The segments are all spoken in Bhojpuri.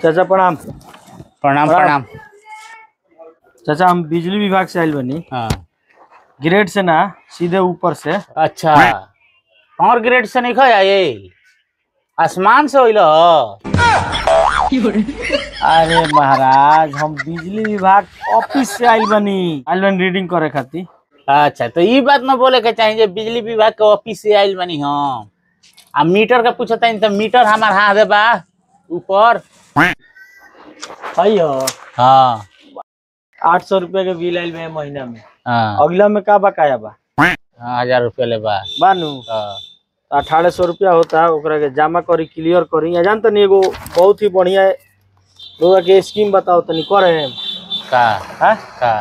चाचा प्रणाम। प्रणाम प्रणाम। चाचा हम बिजली विभाग से आयल बनी। हाँ। ग्रेड से ना सीधे ऊपर से। अच्छा और ग्रेड से नहीं खाया ये आसमान से होइल। अरे महाराज हम बिजली विभाग ऑफिस से आयल बनी रीडिंग करे खातिर। अच्छा तो ये बात न बोले के चाहिए बिजली विभाग के ऑफिस से आयल बनी हम। आ मीटर का पूछता है तो मीटर हमार हाथ दे बा ऊपर। हाँ 800 रुपया के बिल आयल बा महीना में। हाँ अगला में का बकाया बा? 1000 रुपया ले बा बानू। 1800 रुपया होता है ओकरा के जमा करी क्लियर करी। या जानते नहीं एगो बहुत ही बढ़िया लोग के स्कीम बताओ तनी करे का है का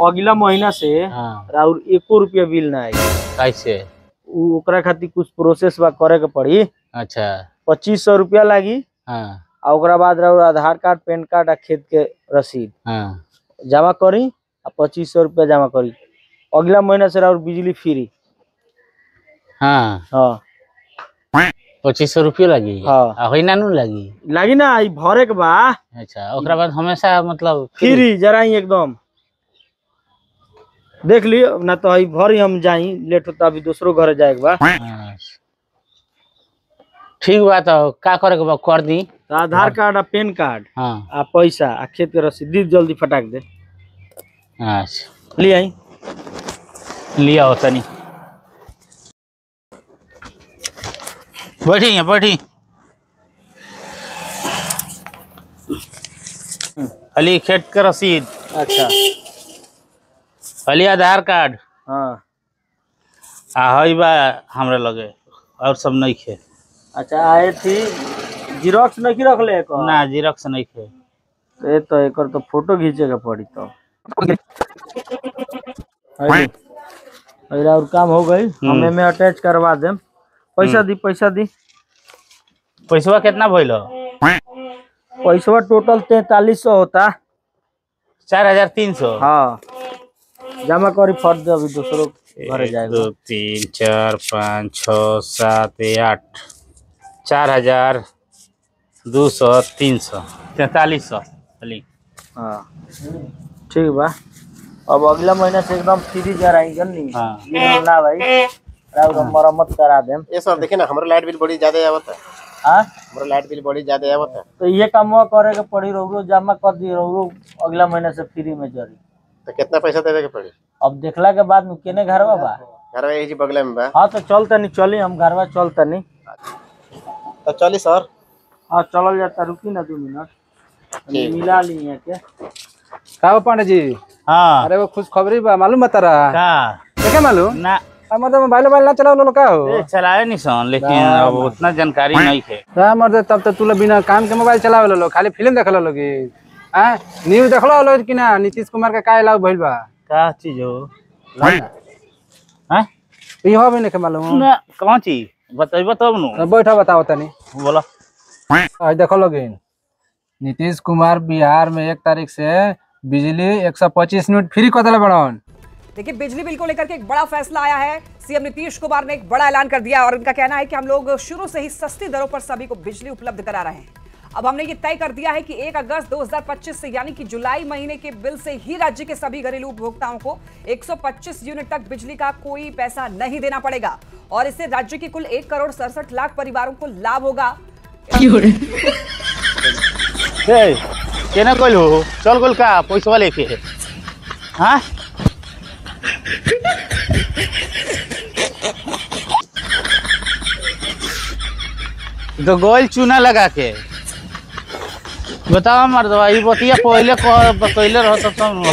अगला महीना से राउर 1 रुपया बिल ना आई। कैसे? ओकरा खातिर कुछ प्रोसेस बा करे के पड़ी। अच्छा 2500 रुपया लागी। हाँ आ ओकरा बाद राउर आधार कार्ड पैन कार्ड आ खेत के रसीद हाँ जमा करी आ 2500 रुपया जमा करी। अगला महीना से राउर बिजली फ्री। हाँ हाँ 2500 रुपया लगी। हाँ होई ना लगी लागी ना ई भरे के बा। अच्छा ओकरा बाद हमेशा मतलब फ्री जरा ही एकदम देख ली ना तो हई भरी हम जाई लेट होता अभी दूसरो घर जाए के बा। ठीक बा तो का करे के बा कर दी। तो आधार कार्ड आ पैन कार्ड हाँ आ पैसा आ खेत के रसीद दी जल्दी फटाक दे। अच्छा ले आई लिया होता नहीं बैठी बैठी अली खेत के रसीद। अच्छा अली आधार कार्ड। हाँ हई बा हमरा लगे और सब नहीं खे। अच्छा आए थी जीरोक्स नहीं रख ले ना जीरोक्स नहीं खे। तो एकर तो फोटो खींचे के पड़ी। तो और काम हो गई हम में अटैच करवा देम। पैसा दी पैसा दी। पैसा कितना भइल? पैसा टोटल 4300 होता। 4300। हाँ जमा करी फट दे अभी दूसरों घरे जाएगा। 1 2 3 4 5 6 7 8 4200 300 4300 अली। हाँ ठीक बा। अब अगला महीना से एकदम फ्री जा रही जल्दी। हाँ ना भाई मरम्मत करा देम। ये सर देखिए ना हमारा लाइट बिल बड़ी ज्यादा आवता है। हाँ हमारा लाइट बिल बड़ी ज्यादा आवता है। तो ये काम करे के पड़ी रहो जमा कर दी रहो अगला महीना से फ्री में जरी। तो कितना पैसा देवे के पड़ी? अब देखला के बाद में केने घरवा बा? घरवा यही बगल में बा। हाँ तो चल तनी चली हम घरवा चल तनी। तो चली सर। हाँ चल जाता रुकी ना 2 मिनट मिला ली है के। का पांडे जी? हाँ अरे वो खुश खबरी बा मालूम बता रहा का देखे मालूम ना मतलब मोबाइल ना चलाओ लो का हो चलाए नहीं सन लेकिन अब उतना जानकारी नहीं है। का मर्द तब तो तू बिना काम के मोबाइल चलावे लो खाली फिल्म देख लो की हां न्यूज़ देख लो कि ना नीतीश कुमार का का लाभ भइल बा का चीज हो? हैं ई हो भी नहीं मालूम ना कौन चीज बताइबो तब नु। बैठा बताओ तनी बोला। आज देखो लोगे नीतीश कुमार बिहार में 1 तारीख से बिजली 125 यूनिट फ्री कर दिला बड़न। देखिए बिजली बिल को लेकर के एक बड़ा फैसला आया है। सीएम नीतीश कुमार ने एक बड़ा ऐलान कर दिया और उनका कहना है कि हम लोग शुरू से ही सस्ती दरों पर सभी को बिजली उपलब्ध करा रहे हैं। अब हमने ये तय कर दिया है कि 1 अगस्त 2025 से यानी कि जुलाई महीने के बिल से ही राज्य के सभी घरेलू उपभोक्ताओं को 125 यूनिट तक बिजली का कोई पैसा नहीं देना पड़ेगा और इससे राज्य के कुल 1 करोड़ 67 लाख परिवारों को लाभ होगा। केना कइल हो चल गोल का पैसा लेके। हाँ तो गोल चूना लगा के बताओ मर्दवा ये बतिया पहले बतैले रहो तो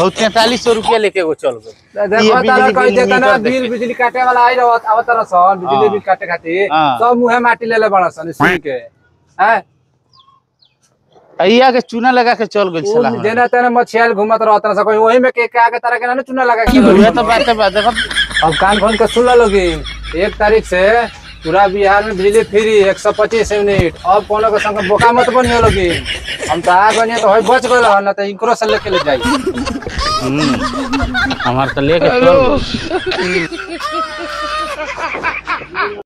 4300 रुपया लेके वो चल गए। देखो तारा कहि देता ना बिल बिजली काटे वाला आई रहत आवत रसन बिजली बिल काटे खातिर सब मुहे माटी लेले बड़सन सुन के हैं अइया के चूना लगा के चल गइल साला। जेना तेना मछियाल घुमत रहत रसन कोई वही में के आगे तारा के ना चूना लगा के ये तो बात है देखो अब कान खोल के सुन लोगी 1 तारीख से पूरा बिहार में बिजली फ्री 125 यूनिट। अब कोनो के संग बोका मत बनियो लोगी हम तो आ गनिया तो होय बच गइल न त इनकरो से लेके ले जाई। हमार तो लेके चल